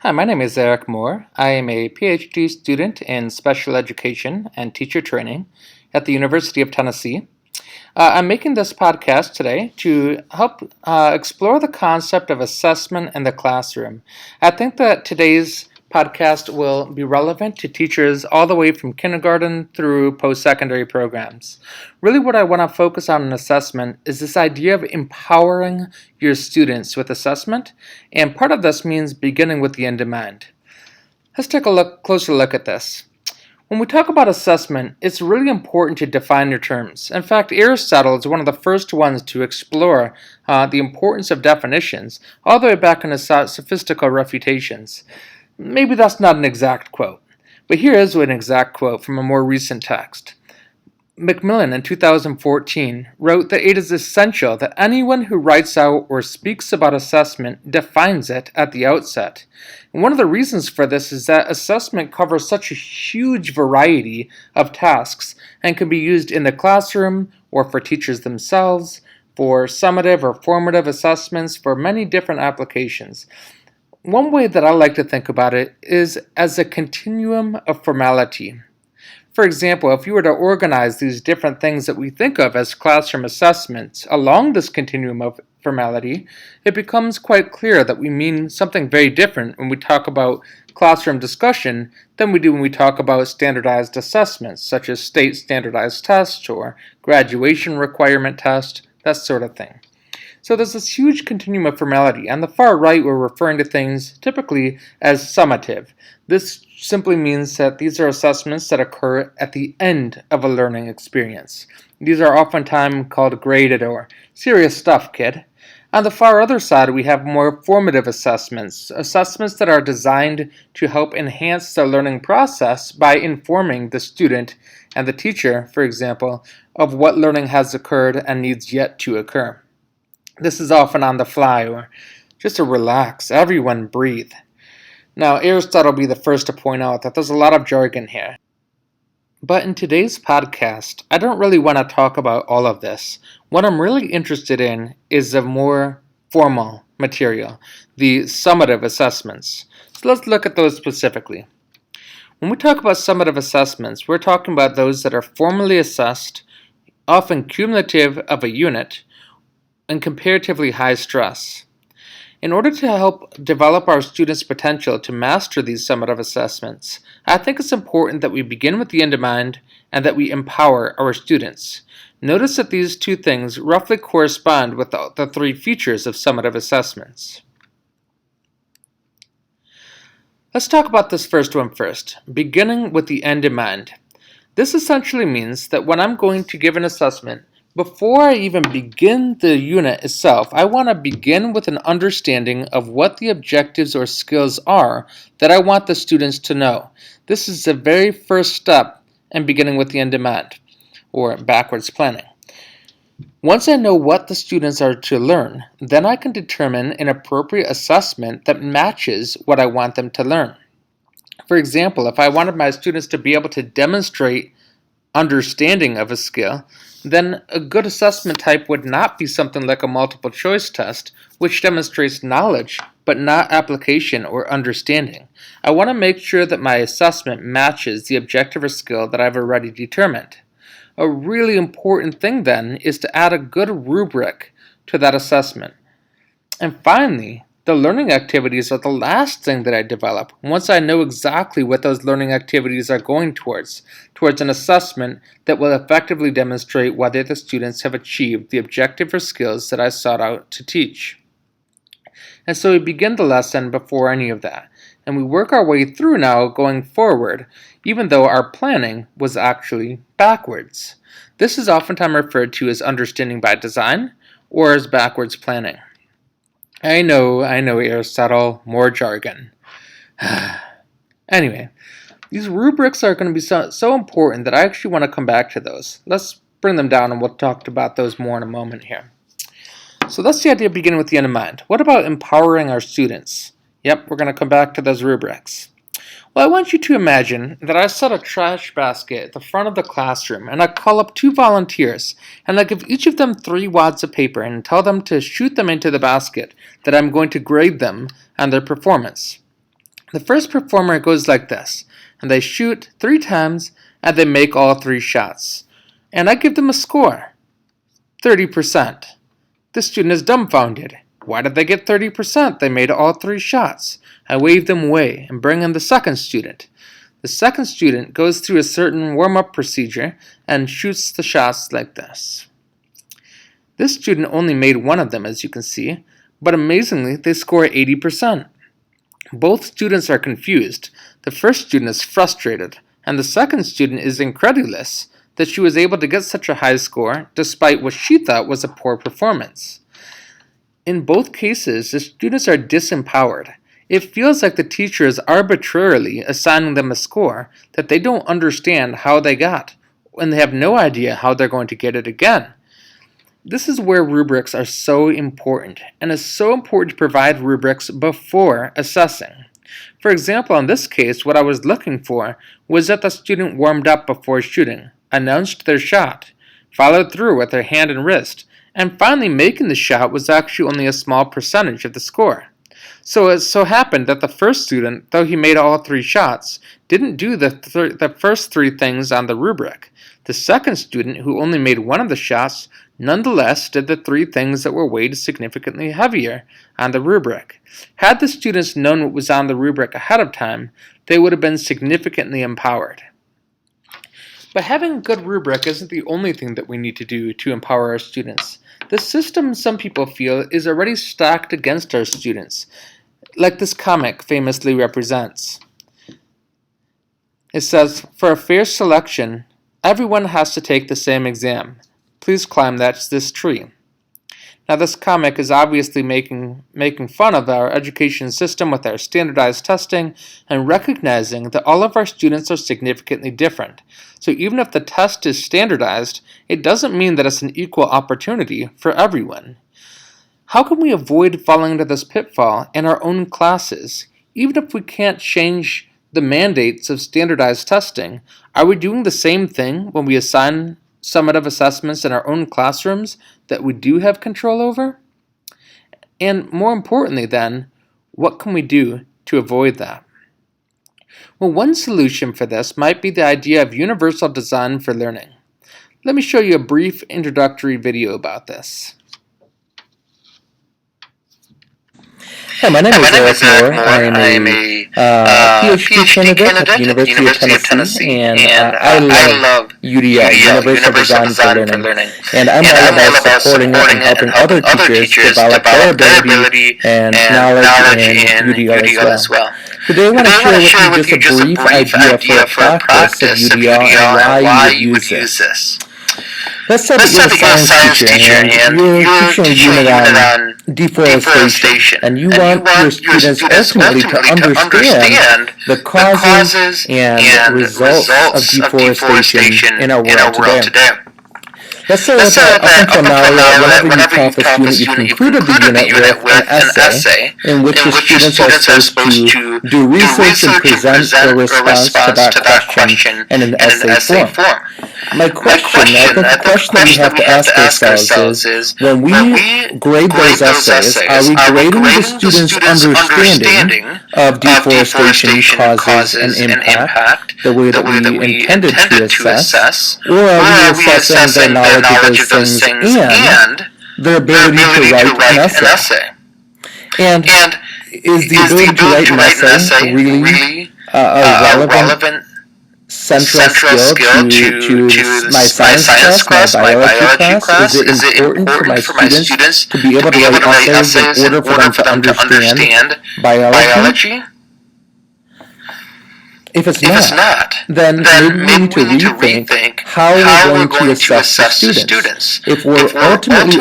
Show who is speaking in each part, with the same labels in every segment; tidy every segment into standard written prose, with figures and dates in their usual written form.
Speaker 1: Hi, my name is Eric Moore. I am a PhD student in special education and teacher training at the University of Tennessee. I'm making this podcast today to help explore the concept of assessment in the classroom. I think that today's podcast will be relevant to teachers all the way from kindergarten through post-secondary programs. Really, what I want to focus on in assessment is this idea of empowering your students with assessment, and part of this means beginning with the end in mind. Let's take a closer look at this. When we talk about assessment, it's really important to define your terms. In fact, Aristotle is one of the first ones to explore the importance of definitions, all the way back in his sophistical refutations. Maybe that's not an exact quote, but here is an exact quote from a more recent text. Macmillan in 2014 wrote that it is essential that anyone who writes out or speaks about assessment defines it at the outset. And one of the reasons for this is that assessment covers such a huge variety of tasks and can be used in the classroom or for teachers themselves, for summative or formative assessments, for many different applications. One way that I like to think about it is as a continuum of formality. For example, if you were to organize these different things that we think of as classroom assessments along this continuum of formality, it becomes quite clear that we mean something very different when we talk about classroom discussion than we do when we talk about standardized assessments, such as state standardized tests or graduation requirement tests, that sort of thing. So there's this huge continuum of formality. On the far right, we're referring to things typically as summative. This simply means that these are assessments that occur at the end of a learning experience. These are oftentimes called graded or serious stuff, kid. On the far other side, we have more formative assessments that are designed to help enhance the learning process by informing the student and the teacher, for example, of what learning has occurred and needs yet to occur. This is often on the fly or just to relax, everyone breathe. Now, Aristotle will be the first to point out that there's a lot of jargon here. But in today's podcast, I don't really want to talk about all of this. What I'm really interested in is the more formal material, the summative assessments. So let's look at those specifically. When we talk about summative assessments, we're talking about those that are formally assessed, often cumulative of a unit, and comparatively high stress. In order to help develop our students' potential to master these summative assessments, I think it's important that we begin with the end in mind and that we empower our students. Notice that these two things roughly correspond with the three features of summative assessments. Let's talk about this first one first, beginning with the end in mind. This essentially means that when I'm going to give an assessment, before I even begin the unit itself, I want to begin with an understanding of what the objectives or skills are that I want the students to know. This is the very first step in beginning with the end in mind, or backwards planning. Once I know what the students are to learn, then I can determine an appropriate assessment that matches what I want them to learn. For example, if I wanted my students to be able to demonstrate understanding of a skill, then a good assessment type would not be something like a multiple choice test, which demonstrates knowledge, but not application or understanding. I want to make sure that my assessment matches the objective or skill that I've already determined. A really important thing then is to add a good rubric to that assessment. And finally, the learning activities are the last thing that I develop once I know exactly what those learning activities are going towards an assessment that will effectively demonstrate whether the students have achieved the objective or skills that I sought out to teach. And so we begin the lesson before any of that, and we work our way through now going forward, even though our planning was actually backwards. This is oftentimes referred to as understanding by design or as backwards planning. I know, Aristotle, more jargon. Anyway, these rubrics are going to be so important that I actually want to come back to those. Let's bring them down and we'll talk about those more in a moment here. So that's the idea of beginning with the end in mind. What about empowering our students? Yep, we're going to come back to those rubrics. Well, I want you to imagine that I set a trash basket at the front of the classroom and I call up 2 volunteers and I give each of them 3 wads of paper and tell them to shoot them into the basket that I'm going to grade them on their performance. The first performer goes like this, and they shoot 3 times, and they make all 3 shots. And I give them a score, 30%. The student is dumbfounded. Why did they get 30%? They made all 3 shots. I wave them away and bring in the second student. The second student goes through a certain warm-up procedure and shoots the shots like this. This student only made 1 of them, as you can see, but amazingly, they score 80%. Both students are confused. The first student is frustrated, and the second student is incredulous that she was able to get such a high score despite what she thought was a poor performance. In both cases, the students are disempowered. It feels like the teacher is arbitrarily assigning them a score that they don't understand how they got, and they have no idea how they're going to get it again. This is where rubrics are so important, and it's so important to provide rubrics before assessing. For example, in this case, what I was looking for was that the student warmed up before shooting, announced their shot, followed through with their hand and wrist, and finally making the shot was actually only a small percentage of the score. So it so happened that the first student, though he made all 3 shots, didn't do the first 3 things on the rubric. The second student, who only made 1 of the shots, nonetheless did the 3 things that were weighed significantly heavier on the rubric. Had the students known what was on the rubric ahead of time, they would have been significantly empowered. But having a good rubric isn't the only thing that we need to do to empower our students. The system, some people feel, is already stacked against our students, like this comic famously represents. It says, "For a fair selection, everyone has to take the same exam. Please climb this tree." Now this comic is obviously making fun of our education system with our standardized testing and recognizing that all of our students are significantly different. So even if the test is standardized, it doesn't mean that it's an equal opportunity for everyone. How can we avoid falling into this pitfall in our own classes? Even if we can't change the mandates of standardized testing, are we doing the same thing when we assign summative assessments in our own classrooms that we do have control over? And more importantly then, what can we do to avoid that? Well, one solution for this might be the idea of universal design for learning. Let me show you a brief introductory video about this. Hi, my name is Eric Moore. I am a PhD candidate at the University of Tennessee, and I love UDL, Universal Design for Learning. And I'm all about supporting it and helping other teachers develop their ability and knowledge in UDL as well. Today I want to share with you just a brief idea for a practice of UDL and why you would use this. Let's say that you're a science teacher and you're teaching a unit on deforestation, and you want your students ultimately to understand the causes and results of deforestation in our world today. Let's say that up until now, whenever you taught the student, you concluded the unit with an essay in which the students are supposed to do research and present their response to that question in an essay form. My question that we have to ask ourselves is, when we grade those essays, are we grading the students' understanding of deforestation causes and impact the way that we intended to assess, or are we assessing their knowledge of those things and their ability to write an essay? And is the ability to write an essay really a relevant central skill to my science class, my biology class? Is it important for my students to be able to write essays in order for them to understand biology? If it's not, then maybe we need to rethink how we're going to assess the students. If we're ultimately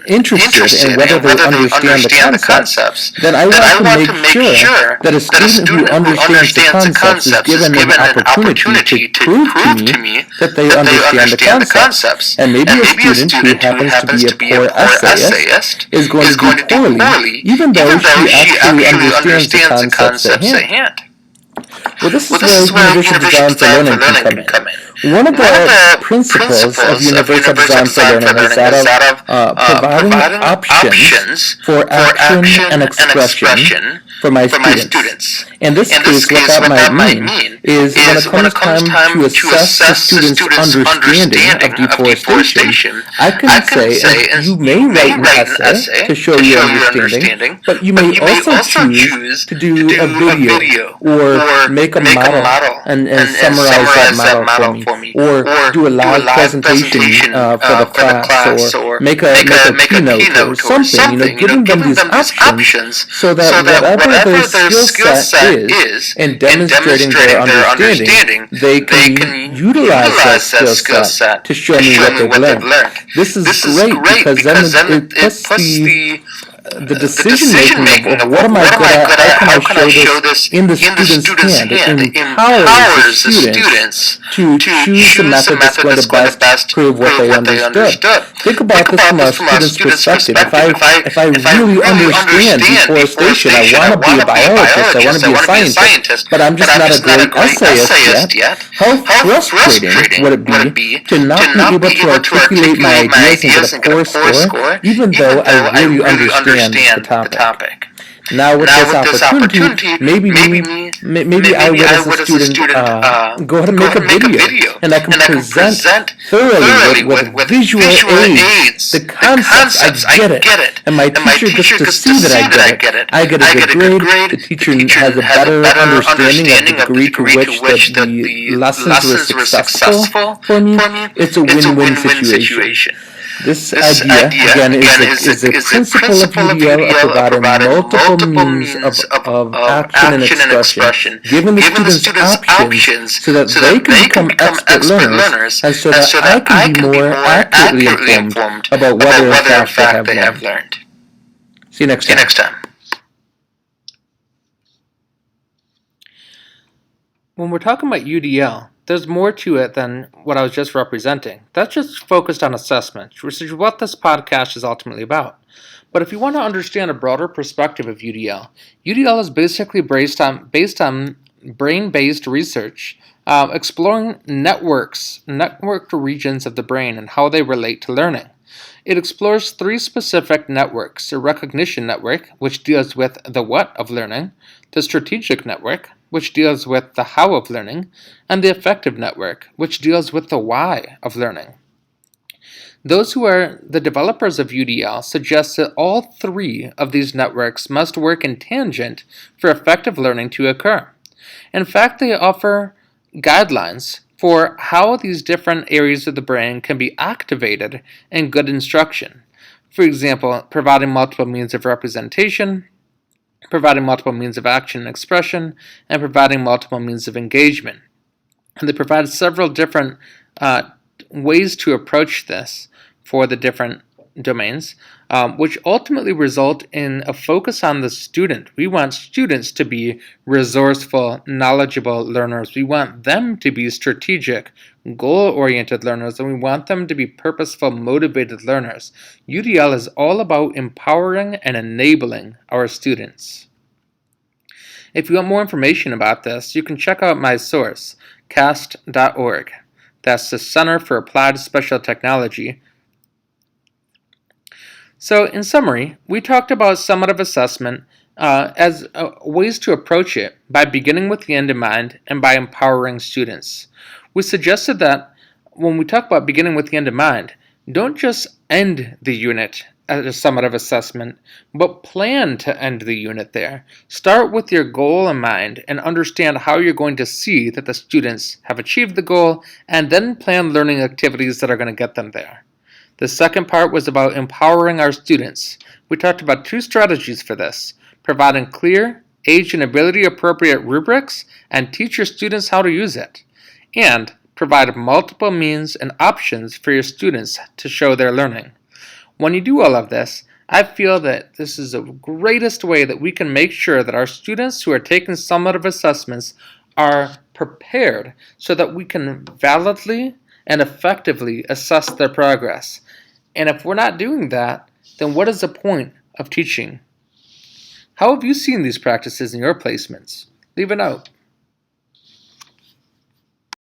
Speaker 1: interested in whether they understand the concepts, then I want to make sure that a student who understands the concepts is given an opportunity to prove to me that they understand the concepts. And maybe a student who happens to be a poor essayist is going to do poorly, even though she actually understands the concepts at hand. Well, this is where universal design for learning can come in. One of the principles of universal design for learning is that of providing options for action and expression for my students. In this case, what that might mean is when it comes time to assess the student's understanding of deforestation, I can say, you may write an essay to show your understanding, but you may also choose to do a video or make a model and summarize that model for me, or do a live presentation for the class, or make a keynote or something, giving them these options so that whatever their skill set is in demonstrating their understanding, they can utilize that skill set to show me what they've learned. This is great because then it puts the decision making of what am I good at, how can I show this in the student's hand. It empowers the students to choose the method that's going to best prove what they understood. Think about this from a student's perspective. If I really understand deforestation, I want to be a biologist, I want to be a scientist, but I'm just not a great essayist yet, how frustrating would it be to not be able to articulate my ideas and get a poor score, even though I really understand the topic. Now with this opportunity, maybe I would as a student go ahead and make a video, and I can present thoroughly with visual aids the concepts. I get it, and my teacher gets to see that I get it. I get a good grade. The teacher has a better understanding of the degree to which the lessons were successful for me. It's a win-win situation. This idea, again, is the principle of UDL of providing multiple means of action and expression, giving the students options so that they can become expert learners, and so that I can be more accurately informed about whether in fact they have learned. See you next time. When we're talking about UDL, there's more to it than what I was just representing. That's just focused on assessment, which is what this podcast is ultimately about. But if you want to understand a broader perspective of UDL, UDL is basically based on brain-based research, exploring networked regions of the brain and how they relate to learning. It explores three specific networks: a recognition network, which deals with the what of learning, the strategic network, which deals with the how of learning, and the affective network, which deals with the why of learning. Those who are the developers of UDL suggest that all three of these networks must work in tangent for effective learning to occur. In fact, they offer guidelines for how these different areas of the brain can be activated in good instruction. For example, providing multiple means of representation, providing multiple means of action and expression, and providing multiple means of engagement. And they provide several different ways to approach this for the different domains, which ultimately result in a focus on the student. We want students to be resourceful, knowledgeable learners. We want them to be strategic, goal-oriented learners, and we want them to be purposeful, motivated learners. UDL is all about empowering and enabling our students. If you want more information about this, you can check out my source, cast.org. That's the Center for Applied Special Technology. So, in summary, we talked about summative assessment as ways to approach it by beginning with the end in mind and by empowering students. We suggested that when we talk about beginning with the end in mind, don't just end the unit at a summative assessment, but plan to end the unit there. Start with your goal in mind and understand how you're going to see that the students have achieved the goal, and then plan learning activities that are going to get them there. The second part was about empowering our students. We talked about two strategies for this: providing clear, age and ability appropriate rubrics, and teach your students how to use it, and provide multiple means and options for your students to show their learning. When you do all of this, I feel that this is the greatest way that we can make sure that our students who are taking summative assessments are prepared so that we can validly and effectively assess their progress. And if we're not doing that, then what is the point of teaching? How have you seen these practices in your placements? Leave a note.